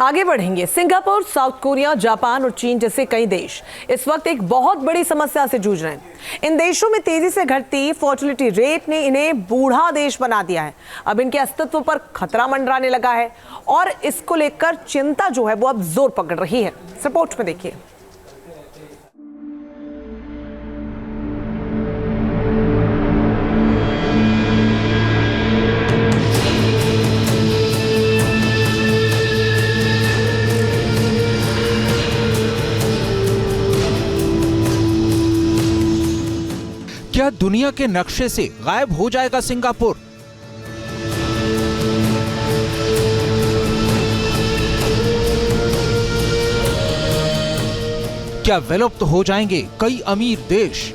आगे बढ़ेंगे। Singapore, south Korea, Japan और चीन जैसे कई देश इस वक्त एक बहुत बड़ी समस्या से जूझ रहे हैं। इन देशों में तेजी से घटती फर्टिलिटी रेट ने इन्हें बूढ़ा देश बना दिया है। अब इनके अस्तित्व पर खतरा मंडराने लगा है और इसको लेकर चिंता जो है वो अब जोर पकड़ रही है। रिपोर्ट में देखिए। क्या दुनिया के नक्शे से गायब हो जाएगा सिंगापुर? क्या विलुप्त हो जाएंगे कई अमीर देश?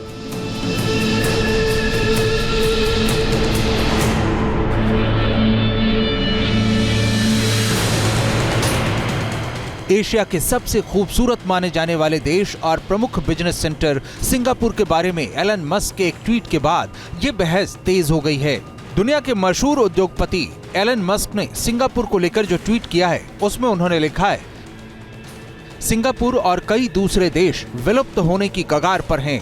एशिया के सबसे खूबसूरत माने जाने वाले देश और प्रमुख बिजनेस सेंटर सिंगापुर के बारे में एलन मस्क के एक ट्वीट के बाद ये बहस तेज हो गई है। दुनिया के मशहूर उद्योगपति एलन मस्क ने सिंगापुर को लेकर जो ट्वीट किया है उसमें उन्होंने लिखा है, सिंगापुर और कई दूसरे देश विलुप्त होने की कगार पर हैं।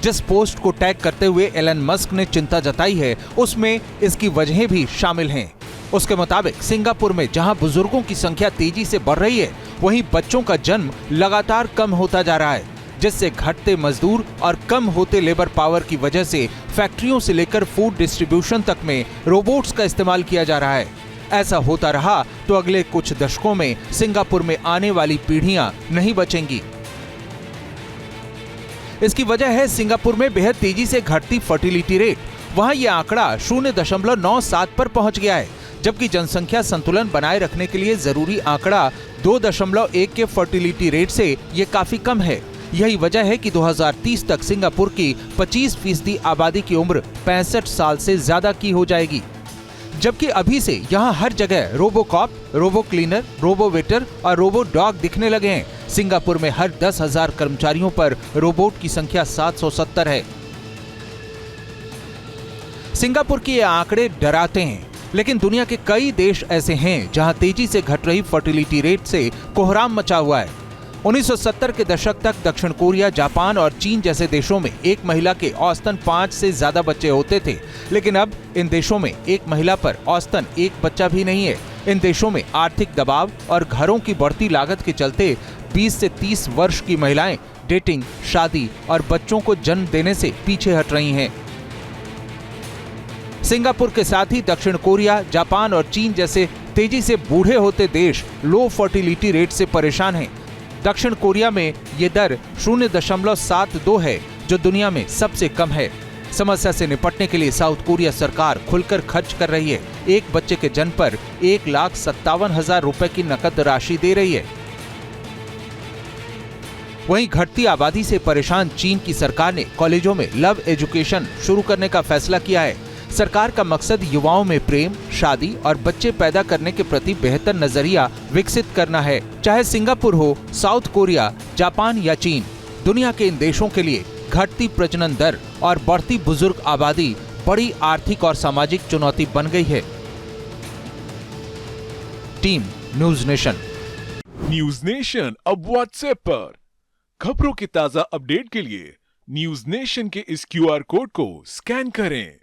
जिस पोस्ट को टैग करते हुए एलन मस्क ने चिंता जताई है उसमें इसकी वजहें भी शामिल हैं। उसके मुताबिक सिंगापुर में जहां बुजुर्गों की संख्या तेजी से बढ़ रही है, वहीं बच्चों का जन्म लगातार कम होता जा रहा है, जिससे घटते मजदूर और कम होते लेबर पावर की वजह से फैक्ट्रियों से लेकर फूड डिस्ट्रीब्यूशन तक में रोबोट्स का इस्तेमाल किया जा रहा है। ऐसा होता रहा तो अगले कुछ दशकों में सिंगापुर में आने वाली पीढ़ियां नहीं बचेंगी। इसकी वजह है सिंगापुर में बेहद तेजी से घटती फर्टिलिटी रेट। वहां यह आंकड़ा 0.97 पर पहुंच गया है, जबकि जनसंख्या संतुलन बनाए रखने के लिए जरूरी आंकड़ा 2.1 के फर्टिलिटी रेट से ये काफी कम है। यही वजह है कि 2030 तक सिंगापुर की 25% आबादी की उम्र 65 साल से ज्यादा की हो जाएगी, जबकि अभी से यहाँ हर जगह robo cop, robo cleaner, robo waiter और रोबो डॉग दिखने लगे हैं। सिंगापुर में हर 10,000 कर्मचारियों पर रोबोट की संख्या 770 है। सिंगापुर के ये आंकड़े डराते हैं, लेकिन दुनिया के कई देश ऐसे हैं जहां तेजी से घट रही फर्टिलिटी रेट से कोहराम मचा हुआ है। 1970 के दशक तक दक्षिण कोरिया, जापान और चीन जैसे देशों में एक महिला के औसतन 5 से ज्यादा बच्चे होते थे, लेकिन अब इन देशों में एक महिला पर औसतन एक बच्चा भी नहीं है। इन देशों में आर्थिक दबाव और घरों की बढ़ती लागत के चलते 20 से 30 वर्ष की महिलाएं डेटिंग, शादी और बच्चों को जन्म देने से पीछे हट रही हैं। सिंगापुर के साथ ही दक्षिण कोरिया, जापान और चीन जैसे तेजी से बूढ़े होते देश लो फर्टिलिटी रेट से परेशान हैं। दक्षिण कोरिया में ये दर 0.72 है, जो दुनिया में सबसे कम है। समस्या से निपटने के लिए साउथ कोरिया सरकार खुलकर खर्च कर रही है। एक बच्चे के जन्म पर 1,57,000 रुपए की नकद राशि दे रही है। वहीं घटती आबादी से परेशान चीन की सरकार ने कॉलेजों में लव एजुकेशन शुरू करने का फैसला किया है। सरकार का मकसद युवाओं में प्रेम, शादी और बच्चे पैदा करने के प्रति बेहतर नजरिया विकसित करना है। चाहे सिंगापुर हो, साउथ कोरिया, जापान या चीन, दुनिया के इन देशों के लिए घटती प्रजनन दर और बढ़ती बुजुर्ग आबादी बड़ी आर्थिक और सामाजिक चुनौती बन गई है। Team news nation. News nation अब व्हाट्सएप पर खबरों की ताजा अपडेट के लिए न्यूज नेशन के इस QR कोड को स्कैन करें।